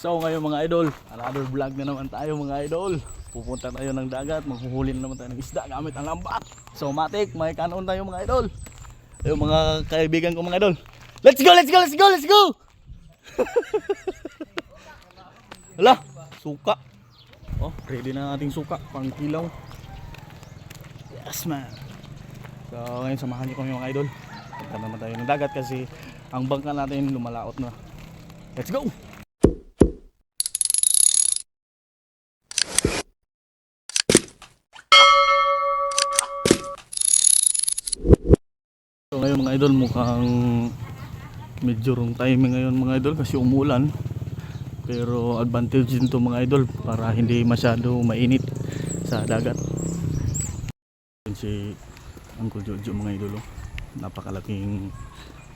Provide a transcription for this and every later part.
So ngayon mga idol, another vlog na naman tayo mga idol. Pupunta tayo ng dagat, maghuhuli na naman tayo ng isda gamit ang lambat. So matik, may kanon tayo mga idol. Yung mga kaibigan ko mga idol. Let's go, let's go, let's go, let's go! Hala, suka. Oh, ready na nating suka, pang kilaw. Yes man. So ngayon samahan niyo kami mga idol. Punta naman tayo ng dagat kasi ang bangka natin lumalaot na. Let's go! So ngayon mga idol, mukhang medyo wrong timing ngayon mga idol kasi umulan. Pero advantage din to mga idol para hindi masyado mainit sa dagat. Si Uncle Jojo mga idol, oh. Napakalaking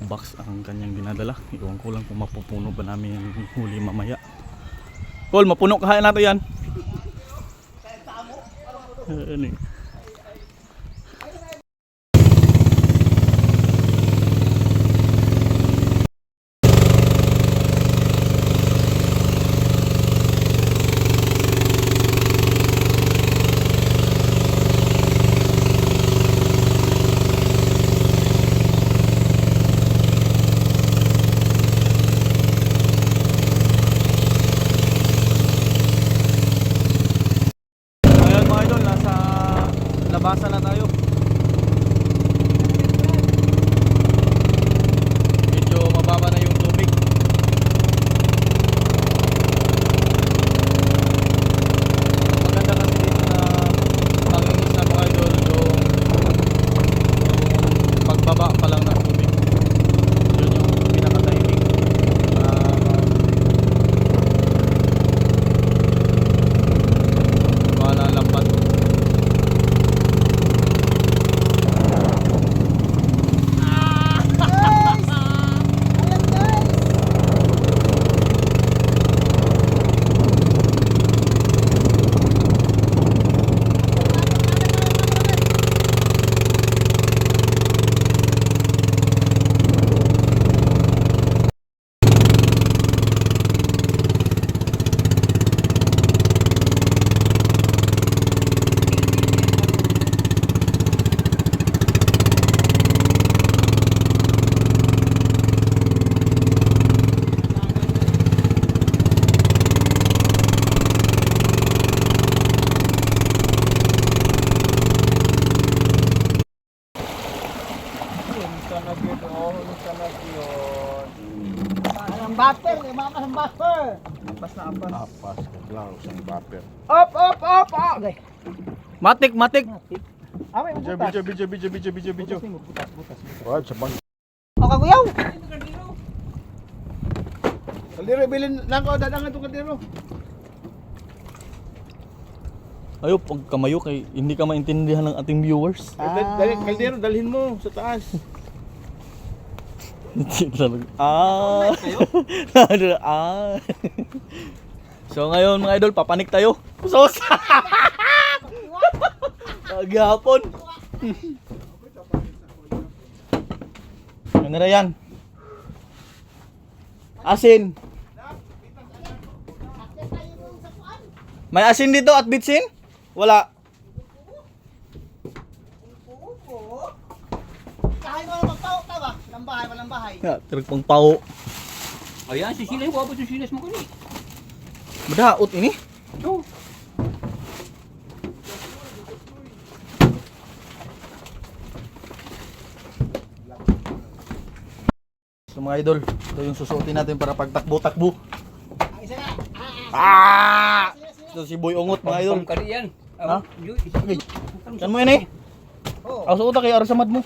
box ang kanyang dinadala. Iwan ko lang kung mapupuno ba namin yung huli mamaya. Col, mapuno kahayan natin yan. Ano eh. Basa na tayo. Medyo mababa na yung tubig. Maganda kasi dito na ang isa mga idol yung pagbaba pa lang ng tubig. Yun yung pinaka-timing. Wala lambat. Bumper, mama ng bumper. Apas na apas. Apas lang isang bumper. Up. Okay. Matik, matik. Amay mo butas. Video. Butas. Wala sa bang. O kaguyaw. Kaldero bilin lang ko dadangan to kaldero. Ayo, pag kamayo kay hindi ka maintindihan ng ating viewers. Kaldero dalhin mo sa taas. So ngayon mga idol, papanik tayo. Sos. Gahapon. Ano na yan? Asin. May asin dito at bitsin? Wala. Kahay mo magpao ka ba? Walang bahay. Terug pang pao. Ayan, sisilas mo. Abot sisilas mo kani. Madaot ini. Oh. So mga idol, ito yung susuotin natin para pagtakbo-takbo. Ang isa na. Ito si Boy Ungot mga idol. Kani yan. Ha? Kan mo yan eh. Oh. Ang suot kay arasamad mo.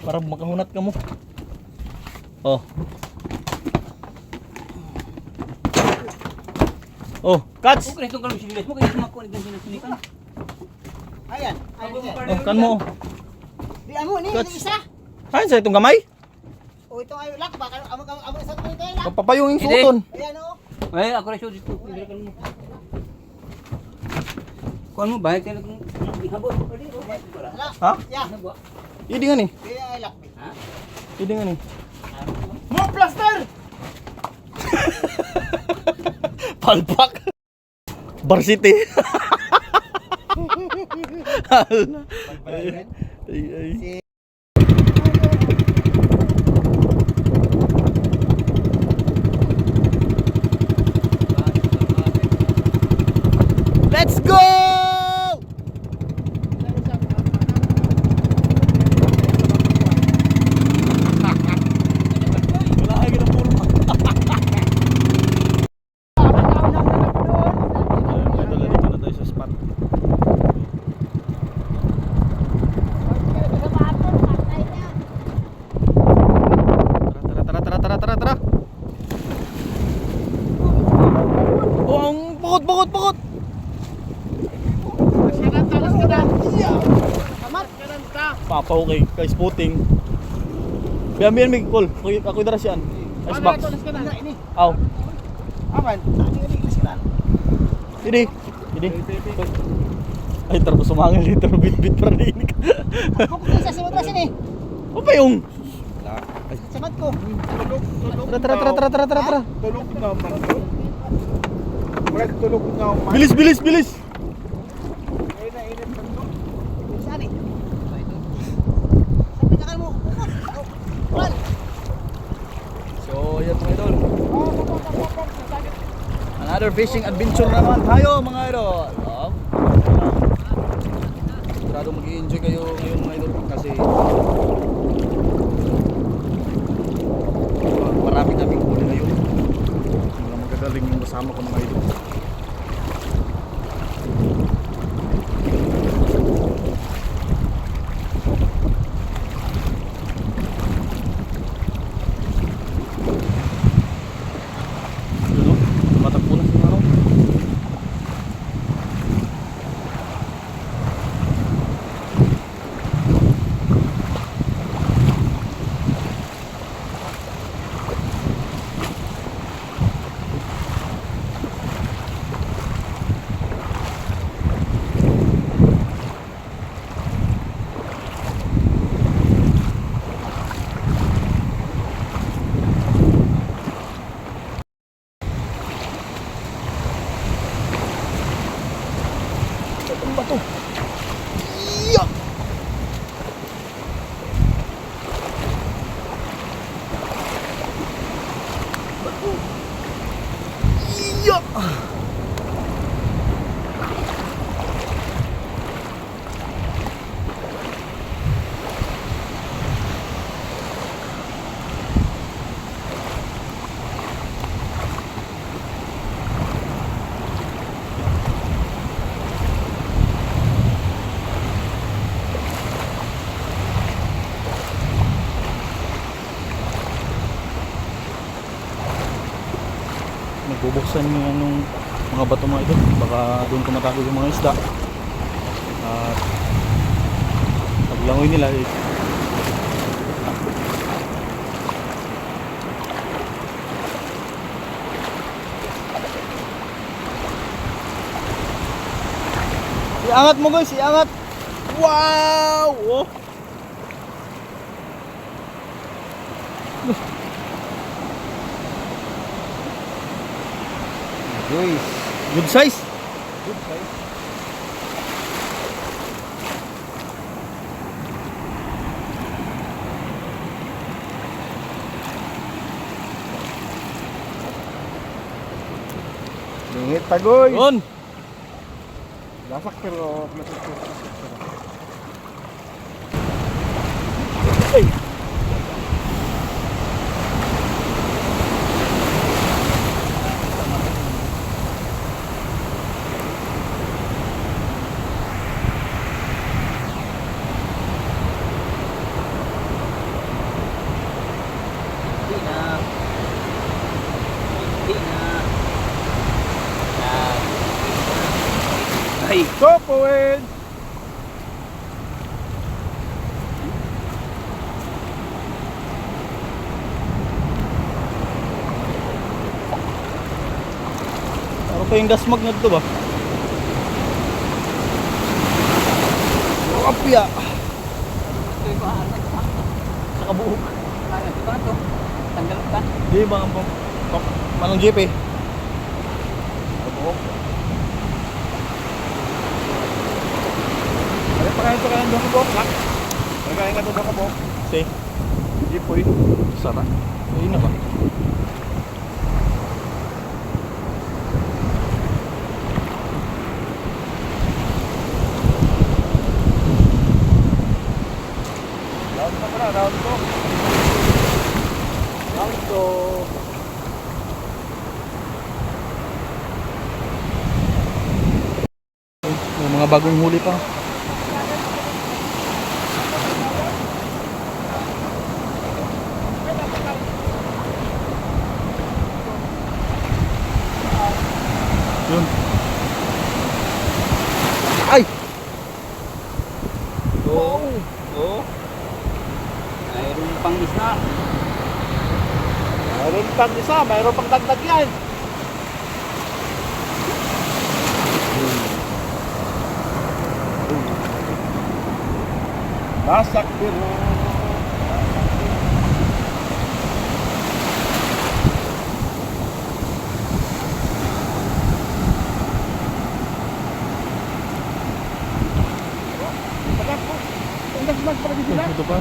Para makahunat ka mo. Oh. Oh, catch. Okay, itong kalong sisilas mo. Kaya sumako ni ganyan sinikan. Ayan. Oh, kan mo. Di amo ni Catch. isa. Ay, sa itong gamay. O ito ay lak ba? Amo isa ko ito ay lak. Papayong yung suoton. Ayan o. Ay, ako rin siya dito. Dilikan mo. Kuan mo bahay kay nang ihabot. Ala. Ha? Ya. Ano ba? Idi nga ni. Kaya ay lak. Ha? Idi nga ni. Mo plaster. Palpak. Varsity. ay, ay. Let's go! Wala lagi ng puro. Ayun, idol, dito na tayo sa spot. Tara. Oh, ang pukot. Papaw kay spotting. Biyan mig call. Ako dara siyan. Ice box. Aw. Aman. Idi. Ay terus sumangil dito bit pa rin. Ako sa simot ba sini? Ano ba yung? Samat ko. Tara. Tulog naman. Wala tulog naman. Bilis. Sani. Sabi na mo. Wal. So, yan mga idol. Another fishing adventure naman tayo mga idol. Sigurado mag-i-enjoy kayo ngayon mga idol kasi marami kaming huli ngayon. Mga magagaling yung kasama ko mga idol. Matakbo na si Marong. Ang bato. Iya. Bato. Iya. Nagbubuksan yung anong mga bato mga ito, baka doon tumatago yung mga isda at paglangoy nila iangat mo guys, iangat. Wow! Oh. Guys. Good size. Lingit tagoy. Yun. Lasak pero Ay. Ay, go Powen. Ano pa yung gasmag na ito ba? Kapya. Sa kabuhok. ito ba ito? Tanggal ka? Di ba ang manong jeep eh. Ay, pakain to kayo doon ko, Nak. Pakain ka doon ko. Si, Hindi po sarap. Ayun na ba? Round pa pala, round to. Round to. May mga bagong huli pa. Yun. Ay! Oo. Oo. Mayroon pang isna. Mayroon pang isa, mayroon pang dagdag yan. Basak pero. Ito pa.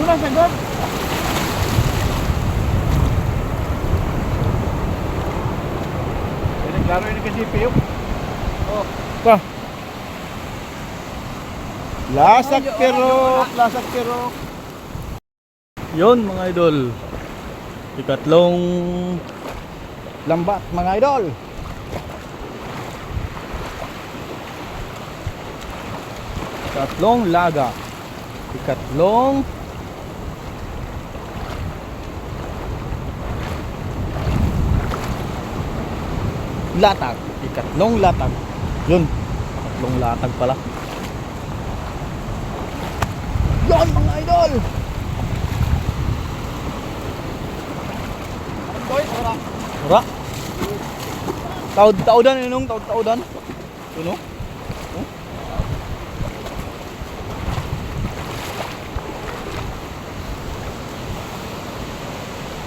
Mula sa god. Naglaro yun kasi Piyok. Oh. Pa. Lasak pero, lasak pero. Yun mga idol. Ikatlong lambat mga idol. Ikatlong laga. Ikatlong latag. Ikatlong latag. Yun. Ikatlong latag pala. Yun mga idol. Ora. Taud-taudan yun, taud-taudan. Yun, oh. Oh.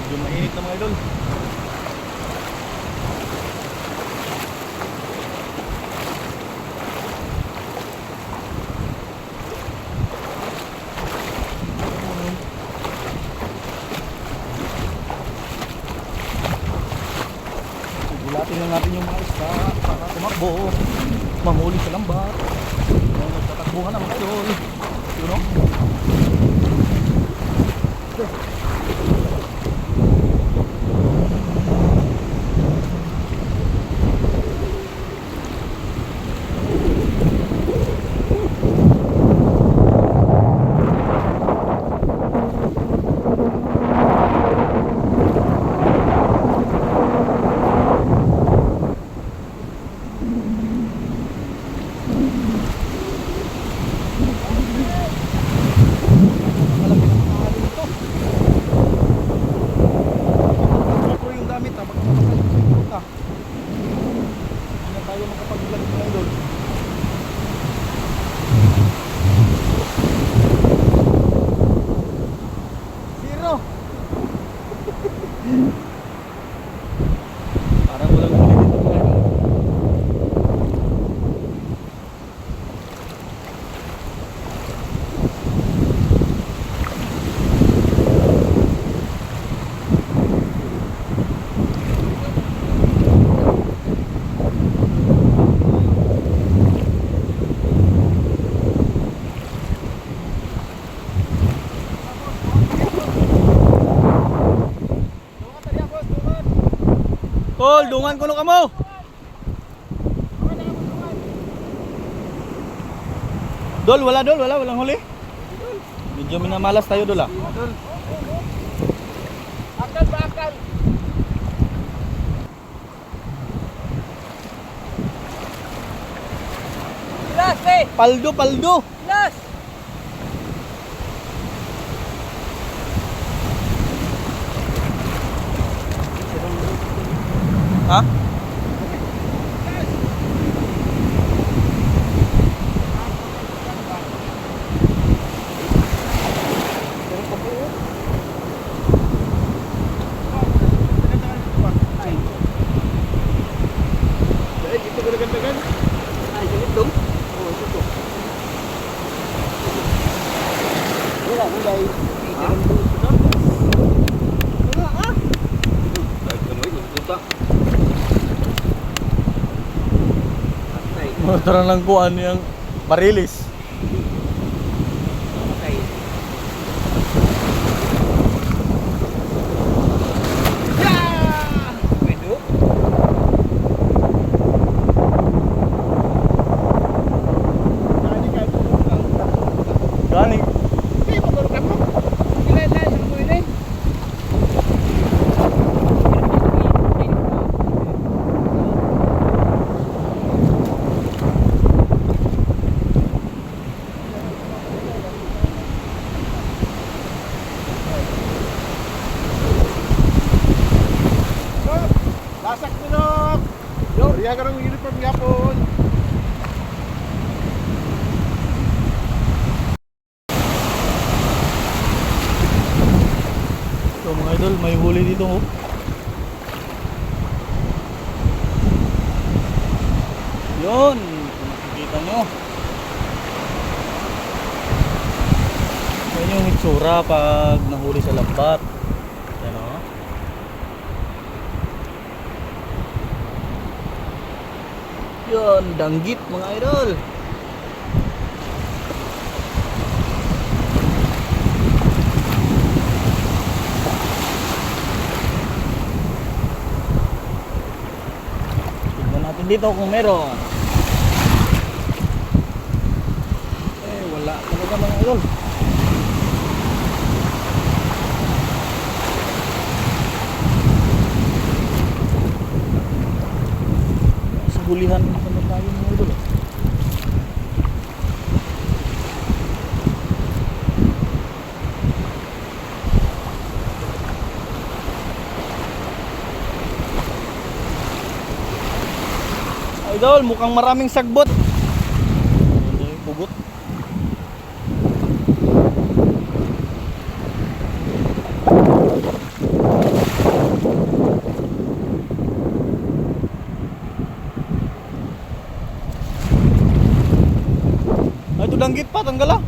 Medyo mainit na mga idol. Gulatin lang natin yung mga isda para tumakbo, mahuli sa lambat. Nagtatakbuhan na mga idol. You know? Ito yung damit ha, baka mapasal sa ikot ha. Hindi na tayo makapag-vlog mga idol. Zero! Parang walang huli dito mga idol. Tol, dungan ko no kamo. Dol, walang huli. Medyo minamalas tayo dol ah. Akal ba akal? Last eh. Paldo. Last. Ha? Ay. Motoran lang ko ano yung marilis. Okay. Pwede. Gani. Lasak minok. Yo, riya ka ng uniform yapon. So mga idol, may huli dito oh. Yun, kung nakikita nyo. Yan yung itsura pag nahuli sa lambat. Yan o. Yun, danggit mga idol. Tignan natin dito kung meron. Wala talaga mga idol. Sa hulihan naman tayo mga idol. Idol, mukhang maraming sagbot. Ano yung pugot? Ay, ito danggit pa, tanggal ah.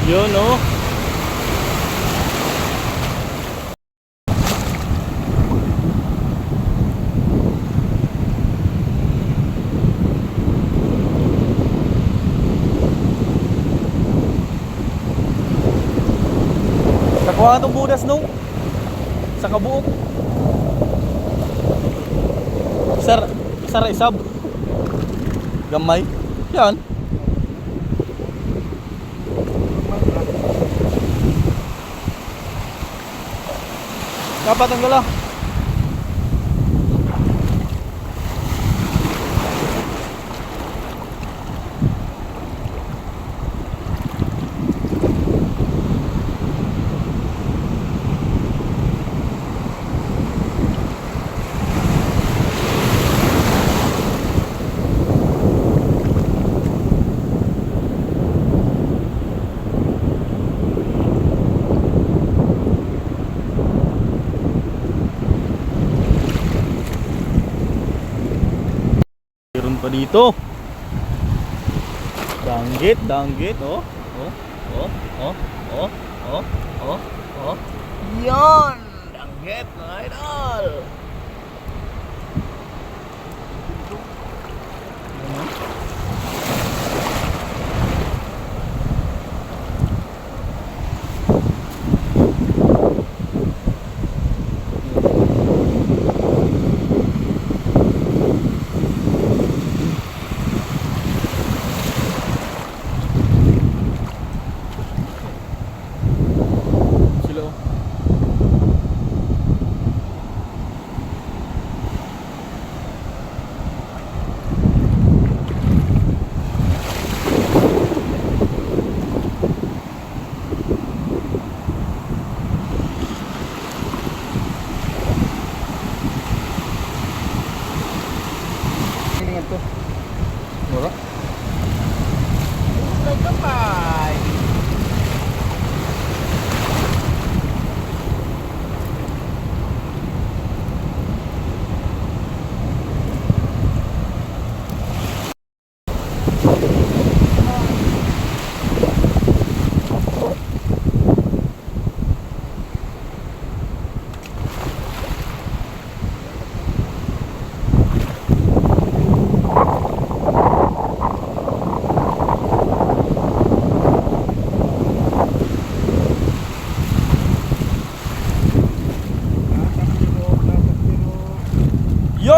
Yun oh. Nakuha itong budas nung sa kabuok. Sar isab. Gamay. Yan. Dapat ang gala. Meron pa dito. Danggit, oh. Oh. Yan, danggit mga idol. Sila oh.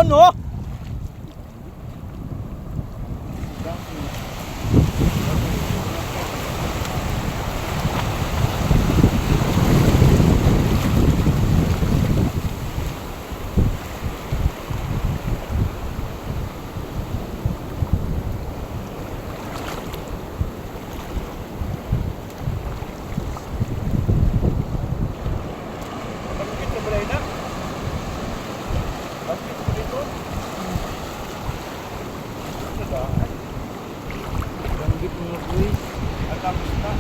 Yun oh. Bakit sa balay na? Bakit sa dito? Ano ba? Banggit mga boys. At tapos na.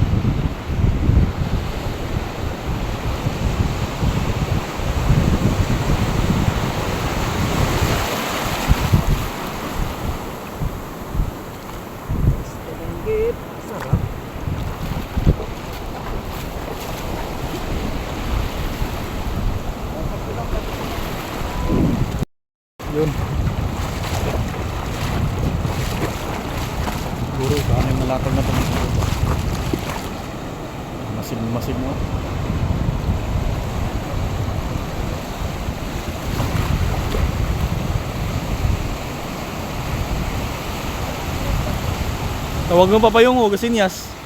Banggit. Sarap. Yun. Siguro paano yung malatag na ito. Masin mo. Tawag mo pa pa yung Gasinyas.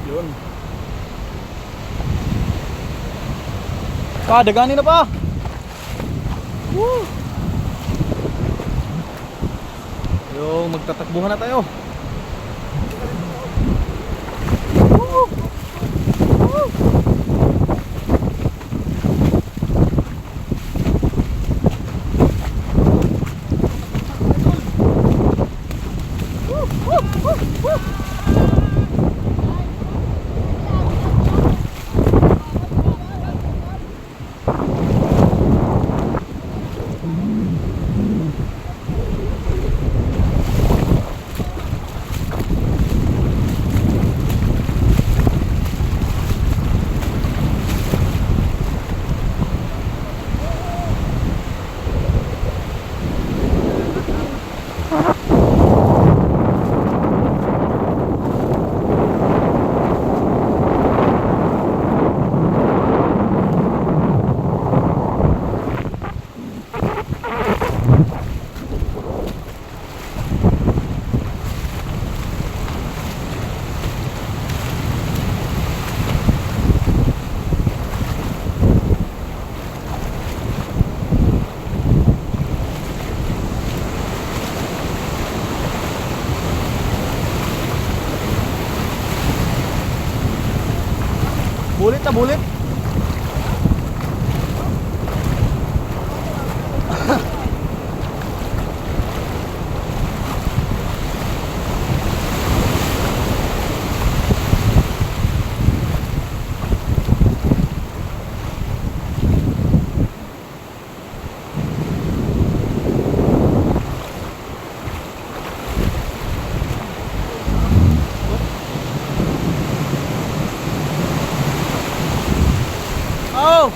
Yun. Daganin na pa. Woo! Yung magtatakbuhan na tayo. Woo! Woo! Bulit na bulit. Oh!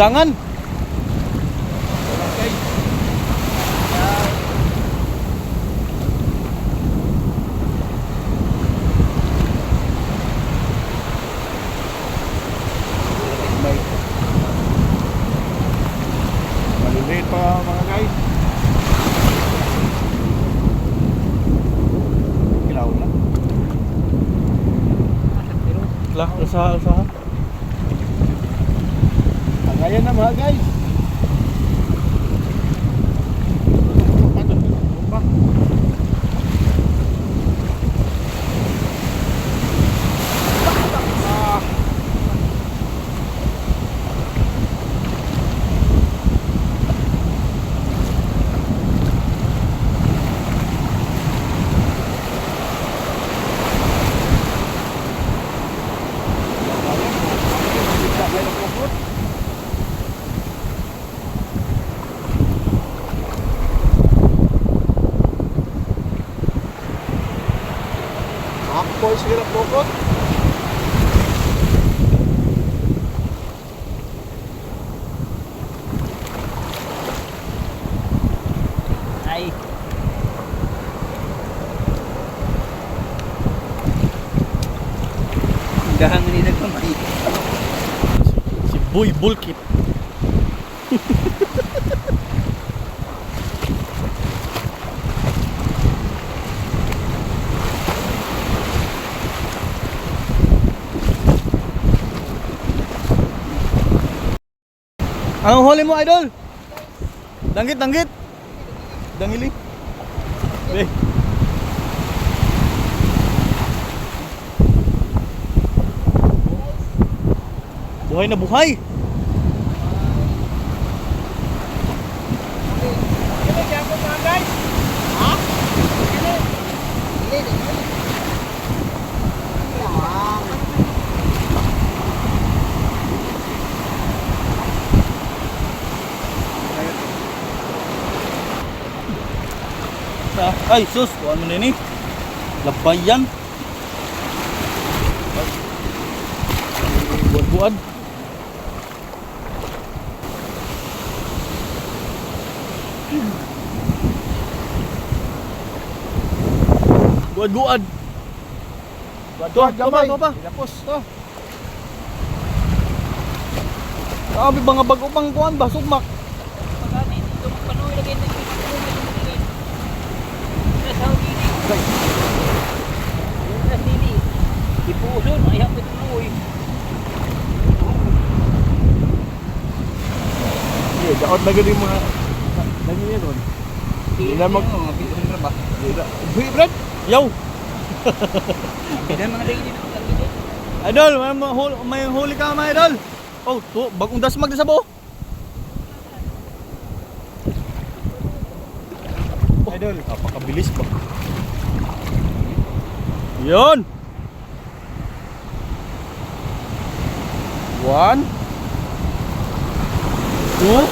Undangan. Okay. Maliliit pa mga guys. Kilaw na. Lah, usaha. Ayan na mga guys. Boys, hirap bukot. Ay. Dahan ni nagkamay. Si Boy Bulkit. Anong huli mo, idol? Danggit. Dangili. Be. Buhay na buhay. Ay, sus, kuhaan mo na ini. Labayan. Buad-buad. Buad-buad. Buad-buad gamay. Ito pa. Ilapos to. Sabi mga bago-bang kuhaan ba? Sugmak. Pagani dito magpanoy lagi na dito. Nasa dili. Nasa dili. Ipuson ay hapit tuloy. Iya, daot na gani mga lagi yan ron. Hindi na mag mga bilang ba? Buhi Brad. Yaw. Bilang mga dili dito lagi dito. Idol, may huli ka mga idol. Oh, to, bagong dasmag na sa buo. Idol. Napakabilis ba? Yun. 1 2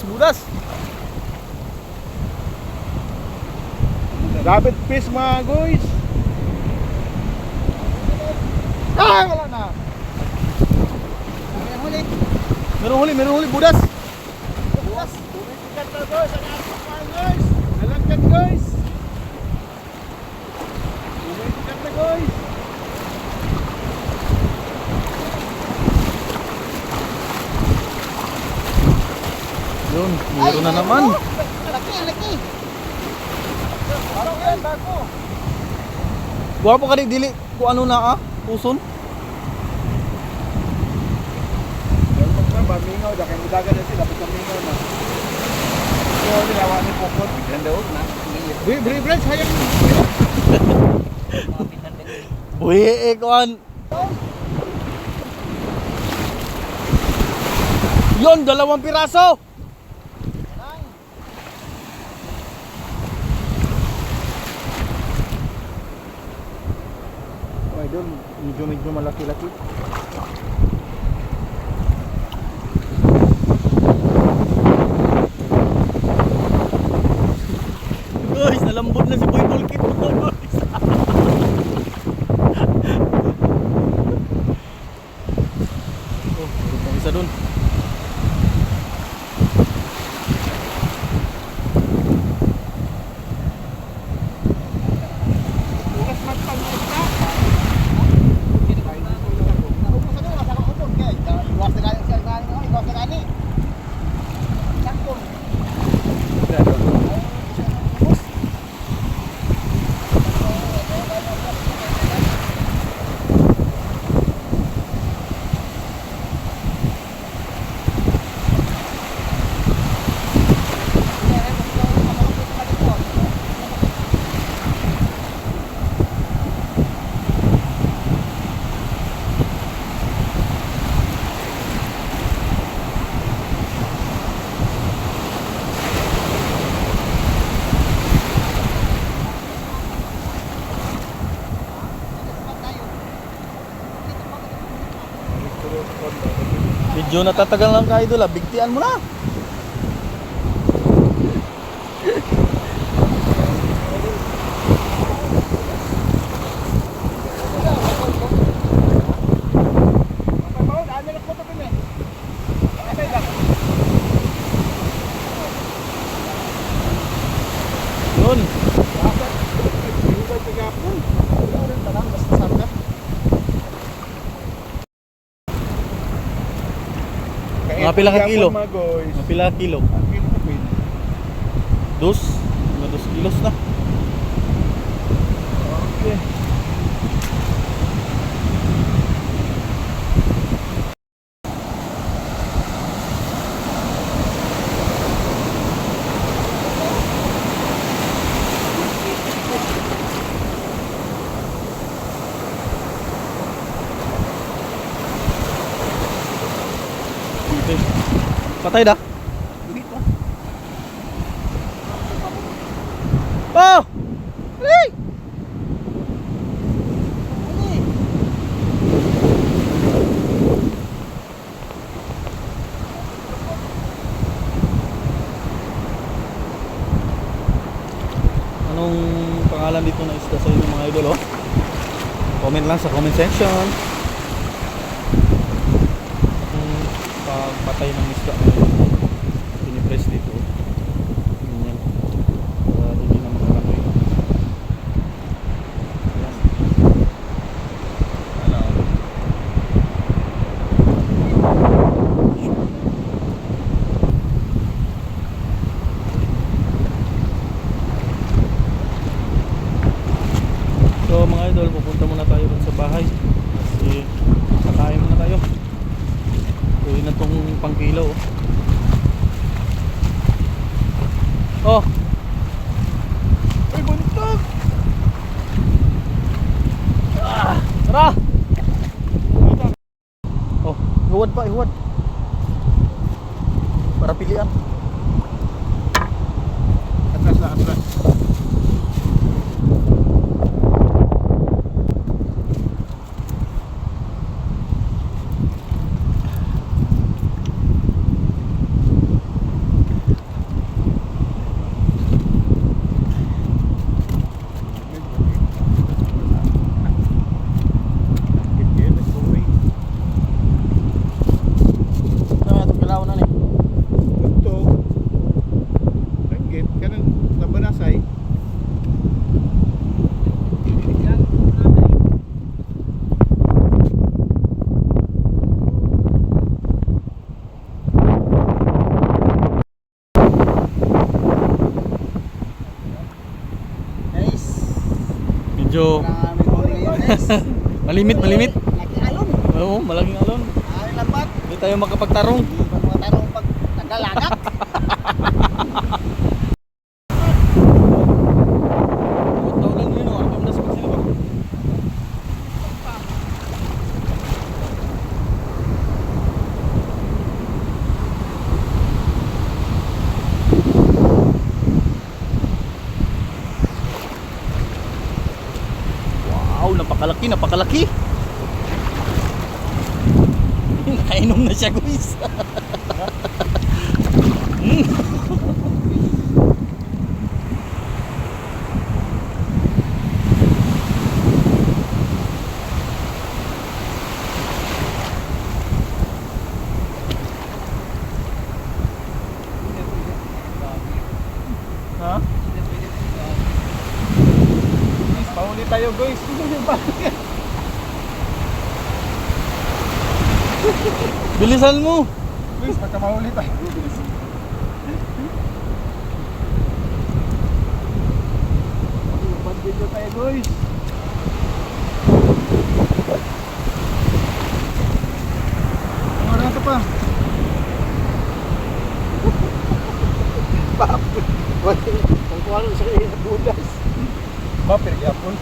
Budas. Rabbit fish mga guys. Ay, wala na. Meron huli, budas. Tumikikat na guys. Ang ating mga guys. Nalagkat guys. Tumikikat na guys. Yun, meron na naman. Laki. Parang yan, bako. Guwapo ka dili kung ano na puson. Mingaw, dahil nilagan na sila, pagkamingaw na. So, nilawa ni Pokot. Ganda og na. Bri, sayang. Buhi kuan. Yun, 2 piraso. Oh, doon, medyo malaki-laki. Guys, nalambot na si Boy Bulkit. Guys. Oh, meron pang isa dun. Medyo natatagal lang ka idol, bigtian mo na. Yun. Mga pila ka kilo? Mga guys. Mga pila ka kilo? Dos? Mga 2 kilos na. Okay. Okay. Patay dah. Oh! Hey! Anong pangalan dito na isda sa inyo mga idol oh? Comment lang sa comment section. Pagpatay ng isda pinipress dito. Ganyan. Para hindi na makakamoy. Ayan. Hello. So mga idol, pupunta muna tayo dun sa bahay kasi kakain muna tayo. Uwi na tong pangkilo oh. Oh. Ay buntog. Ah, tara. Oh, ihuwad pa, ihuwad. Para pilihan. Atras lang, atras. Tama ito kilaw na ni. Ito. Langgit. Kanang tabanasay. Guys, Medyo marami huli ngayon guys. malimit, malimit. Laki alon. Oo, malaking alon. Ay lambat. Hindi tayo makapagtarong. Hindi pa mga tarong pag naglalagak. Tawagan mo yun, oh. Ano na sa sila ba? Wow, napakalaki, napakalaki. Nakainom na siya, guys. Ha? Pauli tayo guys. Bilisan mo. Guys, baka mahuli tayo. Bandito tayo guys. Ano na ito pa? Kung kuwalo sa kanya budas. Bapir yapon.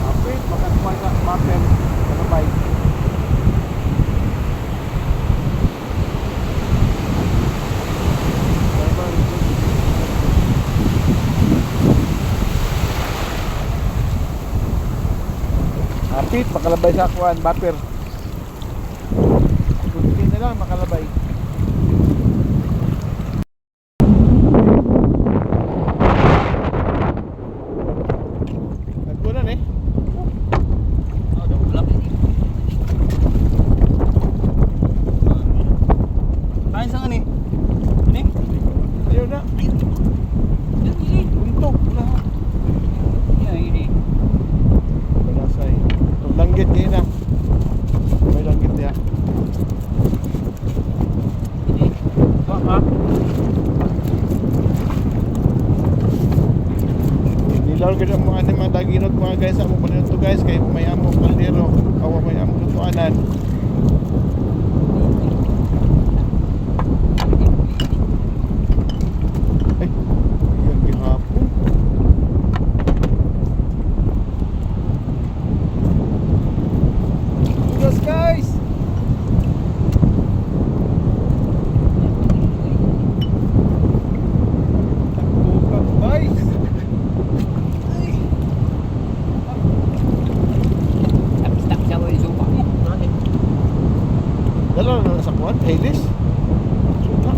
Apit, baka kumain ka, bapir. feet, makalabay sa kuan, butter. Good feet na lang, makalabay. Nagkunan eh. Oh, daw wala. Kain sa nga ni. Ini? Ayun na. Yan, ini. Buntok. Wala. Yan, ini. Wala say. Itong langgit kayo na. May langgit ya. Ini. Ha? Nilaw gid ang mga daginot mga guys. Amo pa nito guys kay may amo kaldero. Awa may amo lutuanan. Ay, yan gihapon. Yes guys. Tukang guys. Stop siya ko yung supa mo. Dalawa na sa kuwan, Hailis. Suka.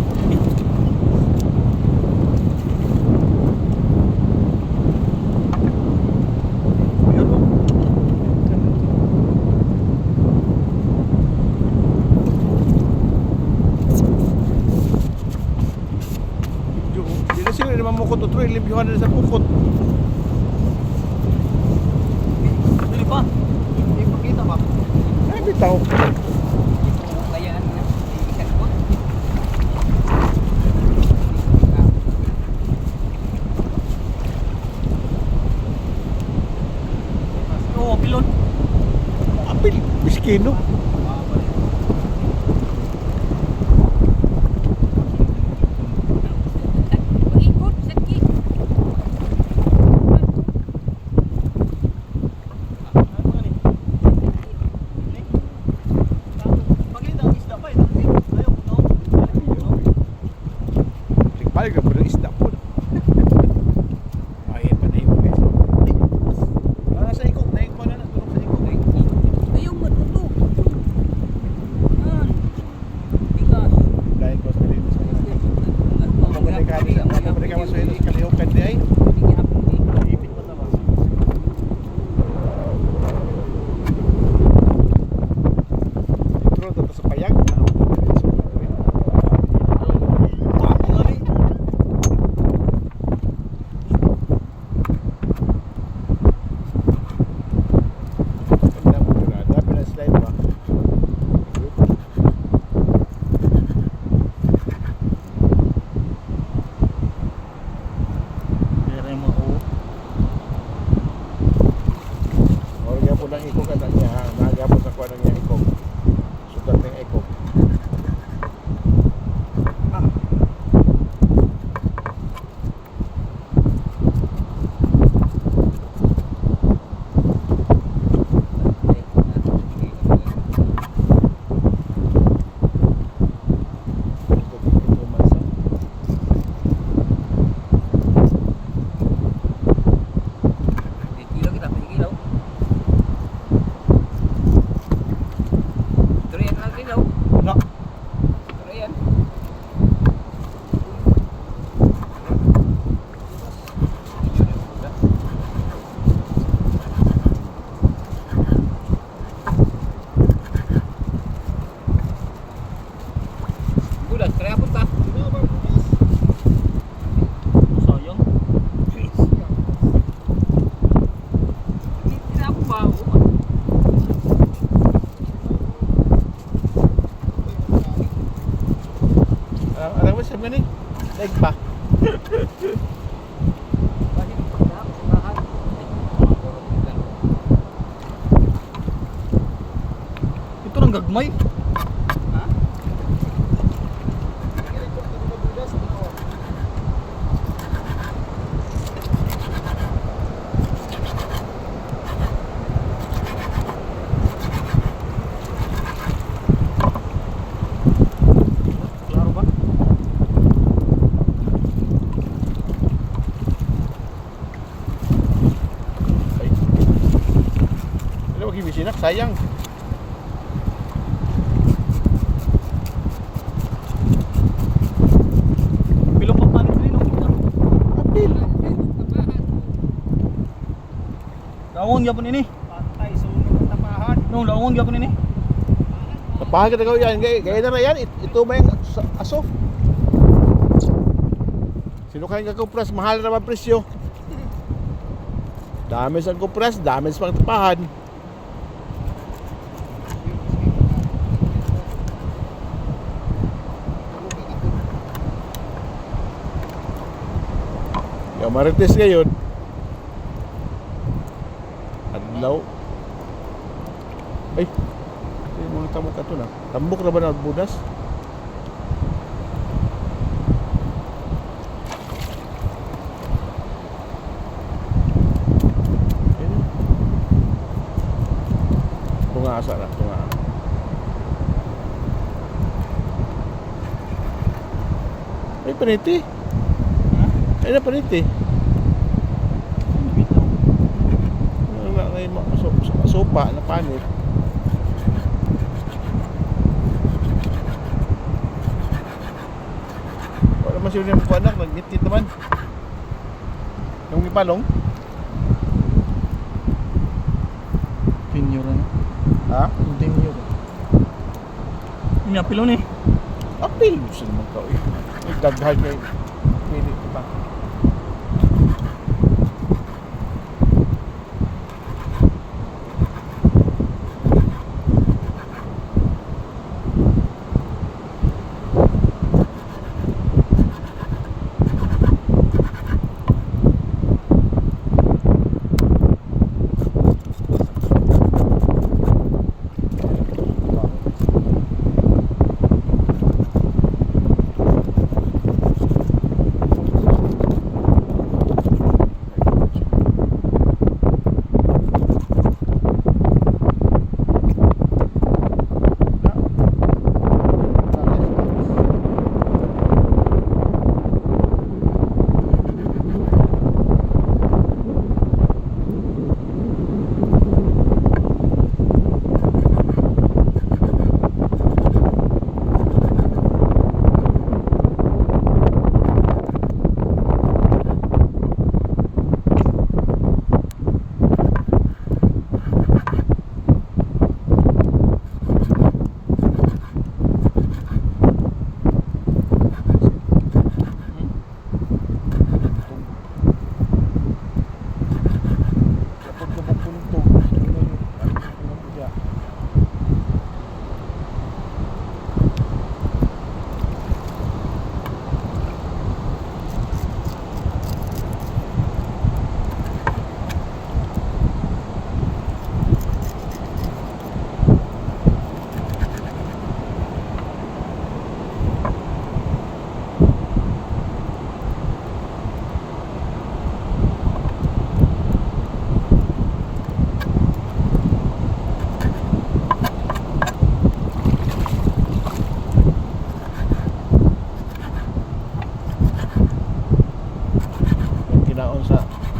Hindi na sila naman mukot o troy, limpyuhan na sa pukot. Dili pa. Hindi pakita ba? Ay, bitaw. Kaya ano na, ikat ko. Oo, pilon. Apil, biskino. Ikot, sakit. Pakita ang isda pa. Ayaw ko na. Balik ka po ng isda po. Ay, panay mo guys. Nasa ikog, naik mo na natulog sa ikog. Ayaw mo, tutok. Yan. Bigas. Dahil ko sa dito sa mga. Mabalik ka din, mabalik ka masuhin sa kalihukan di ay. Ipit mo naman. Intro dito sa payag. Ako nga ni. Ganda mo na. Dapat na slide ba? Pero yung mga oo. Or nga po ng ikog at niya. Naga po sa kuha ng niya ikog. Sugat ng ikog. Ito masa. Kilaw kita, kilaw. Turian lang kilaw. No. Turian. Bulas, kaya punta. Sayang. Hindi ako ba? Alam mo siya ni? Leg pa. Ito nang gagmay. Klaro ba? Ano magibisi na? sayang. Pilong pampalit rin ang Apil. Daungon gyapon ini. Patay, sunog ang tapahan. Nung daungon gyapon ini. Napahan ka na yan. Gaya na yan. Ito ba yung aso? Sino kayong kakupras? Mahal naman presyo. Dami sa kupras, dami sa pangtapahan. Yung marites ngayon. Adlaw. Ay, yung mga tamok ka ito na. Tambok na ba na budas? Ayun. Tunga asa na, tunga. Ay, paniti. Ay, na paniti. Wala na yung sopa na panit. Wala man siya yung anak, nag-ngit-ngit naman. Yung ipalong? Pinyo rin. Ha? Pinyo. Ini pilon eh. Apil gusto naman ka eh. Daghan kayo. Pili ko pa.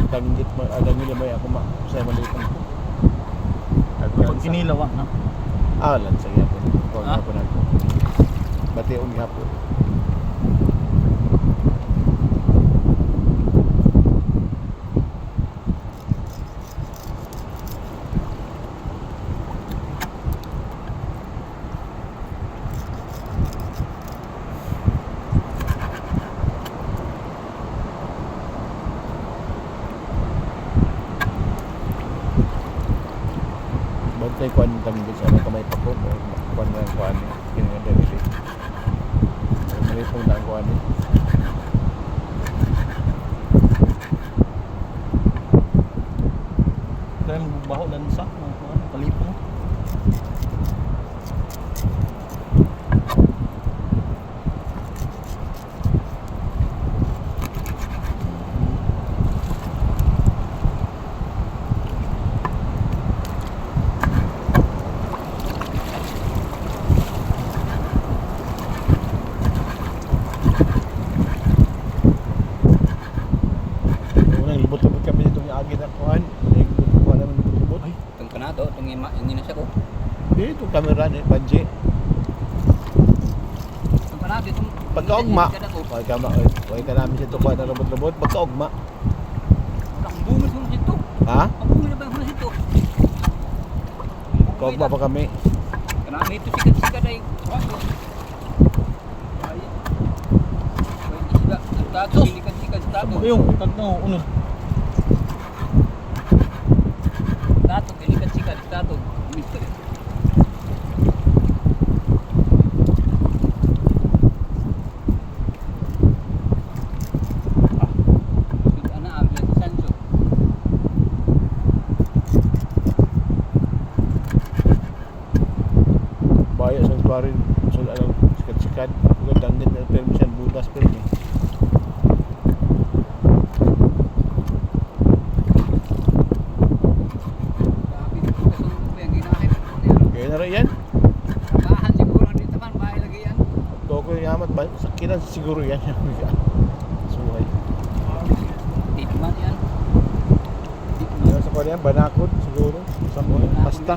Tangit mo, alam nila may ako sa maliit ang Pag kinilawa na. lan sa gyapon. Ko Ah? gyapon ako. Bati og gyapon. Bantay kuan tangit sa kamay pa ko kuan na kuan kini nga dili. Mali po na kuan. Kaya magbaho lang sa palipong. Libot-libot kami dito ng agi na kuan. Kuan naman libot-libot. Itong kanado, itong Hindi na siya ko. Dito camera ni Panji. Ang palagi itong... Pagkaugma. Huwag ka namin siya tukuha ng lumot-lumot. Pagkaugma. Ang bungis mo dito. Ha? Ang bungis na ba yung dito? Kaugma pa kami. Karami ito sikat-sikat ay. Tato, sikat-sikat tato. Ano yung tatlo, uno. Tato, sikat-sikat tato. Mister. Ana abla sa Sancho. Bayak sa tuwarin. So, alam, sikat-sikat. Gandang din ang permission. Butas pa rin eh. Grabe dito kasi yung ginahit ko niya. Kaya na rin yan. Bahan siguro dito man bahay lagi yan. Toko yung yamat. Sakiran siguro yan. Suhay. Dito man yan. Dito man. Yan sa kanya, banakot siguro. Sa mga pasta.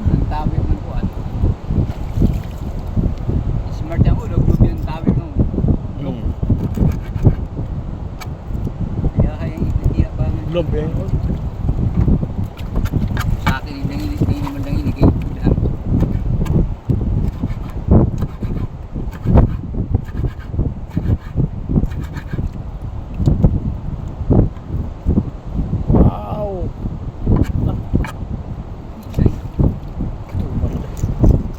Ang tawag man ko ano. Smart yan mo, log yung tawag mo. Hmm. Kaya kaya hindi ba nga. Globe yan. Sa akin hindi naman lang iligay. Diyan. Wow! Isay.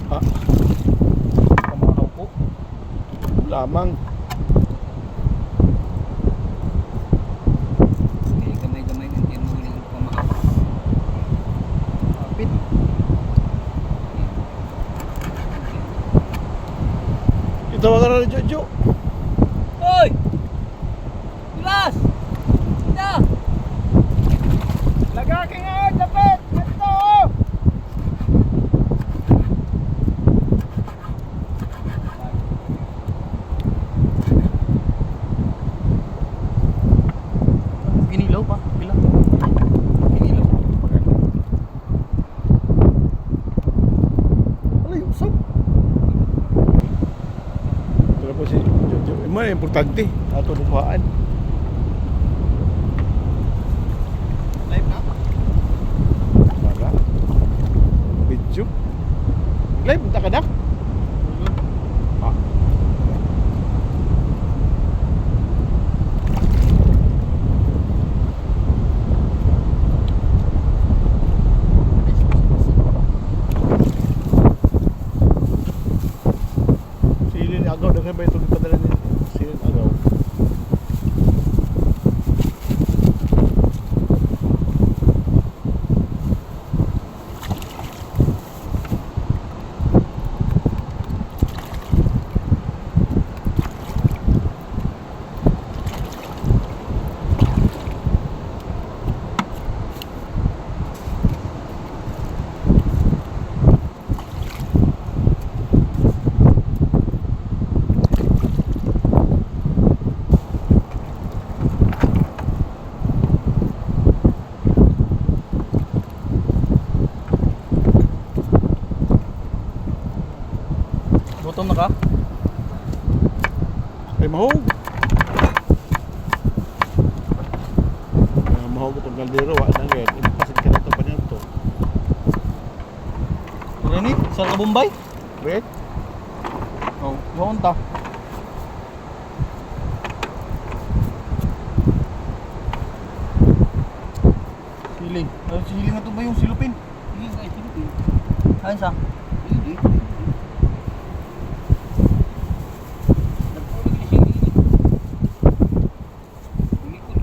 Ah, Pamakaw po. lamang. Kaya gamay-gamay ng tiyan mo ulit ang pamakaw. Kapit. Ito wag na rin, Jojo. Hoy! Bilas! Na! Lagaki nga, dapat! Ito! Ginilaw pa. Pila. Pinilaw. Ano yung usap? Ito po si Jojo. Imo importante. Ato lukuhaan. Live na? Para. Video. Live, punta ka na? Ah. Silin agaw, daghan ba itong ipadala ni Silin agaw? Gutom na ka? Ay, mahog! Mahog itong kaldero, wala na ngayon. Ipasit ka na ito pa niya ito. Renit, sa Kabumbay? Wait, Oh, gawon ta. Siling. Ano siling na to ba yung silupin? Hindi nga ito. Ayun sa? Hindi. Nagpulig na siya ini. Likod.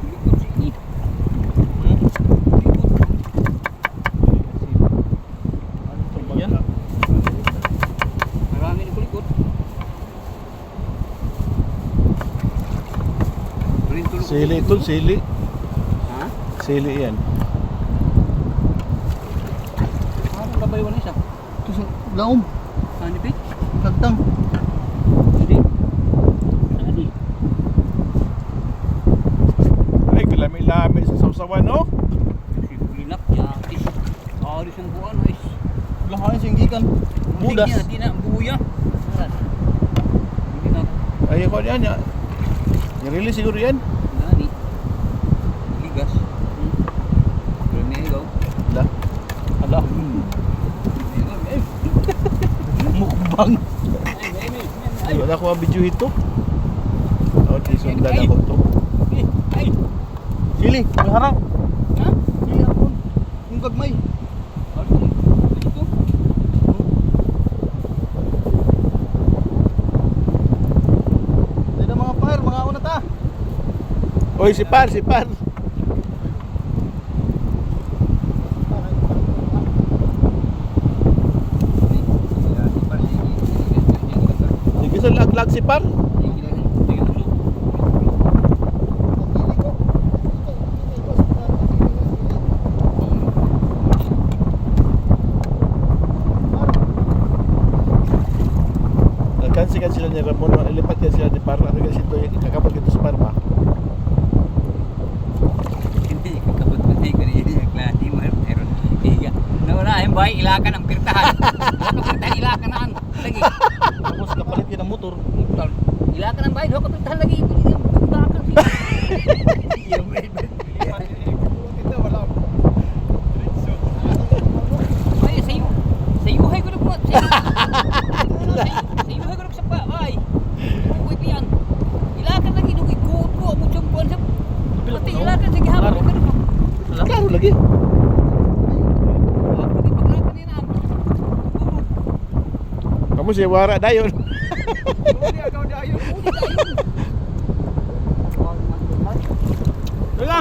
Likod siya ini. Likod. Yan. Marami na kulikod. sili ito, sili. Ha? Sili yan. Ano kabayawan na siya? Ito sa laom. Ano ba? Kagtang. Hindi. Hindi. Ay, kalami-lami sa Budas. Di na buya. Hindi na. Ay, ko yan. I-release siguro yan. Nani. Ligas. Pero may ilaw. Wala. Ala. Mukbang. Ay, wala ko ang video ito. Oh, di sundan ako to. Ay. Sili, may harang. Ha? Sili ako. Yung gagmay. Ano? Ito. Dito mga par, mga una ta. Oy, si Par, si Par. Sige sa laglag si Par. Nagkansikan sila ni Ramon, ilipat yan sila ni Par. Ano kasi ito, kakapag ito sa Par ba? Hindi ko kapag patay ko rin yung klase mo. Pero higa. Nawala yung bahay, ilakan ang pirtahan. Ilakan ang pirtahan, ilakan na ang lagi. Tapos kapalit yun ang motor. Ilakan ang bahay, doon ka pirtahan lagi. Ilakan siya. Ay, sayo. Sayuhay ko na po. Sayuhay ko na sa bahay. Uy, piyan. Ilakan lagi, nung ikot ko, abot siyang buwan sa... Pati ilakan, sige hapon. Klaro lagi. Ako di paglakan niya na. Kamu si Wara dayon. Wala.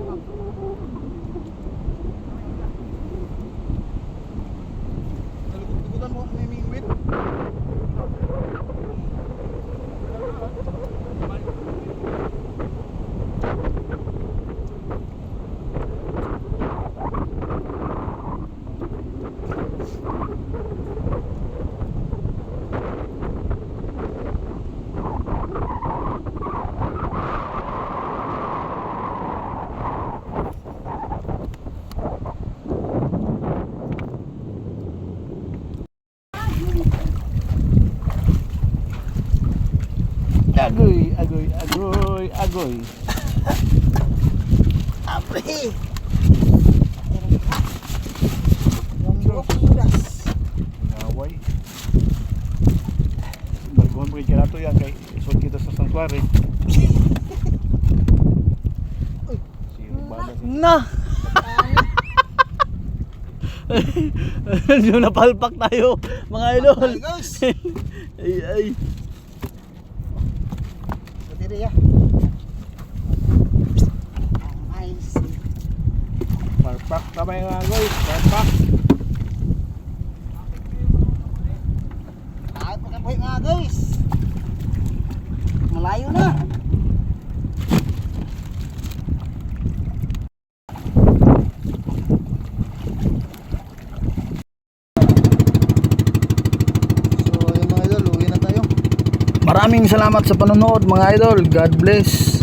Nalikod-likodan mo may mingwit. Agoy, agoy, agoy, agoy. Apre. Ngaway. Baguhan mo kaya nato yan kay isod kita sa sanctuary. Siro bala si Na! Yung napalpak tayo, mga idol. Guys. Ay, ay. Diri ya. Nice. Parpak tama yung agoy. Parpak. Ay, pagkabuhi nga guys. Malayo na. So, yung mga idol, uwi na tayo. Maraming salamat sa panonood mga idol. God bless.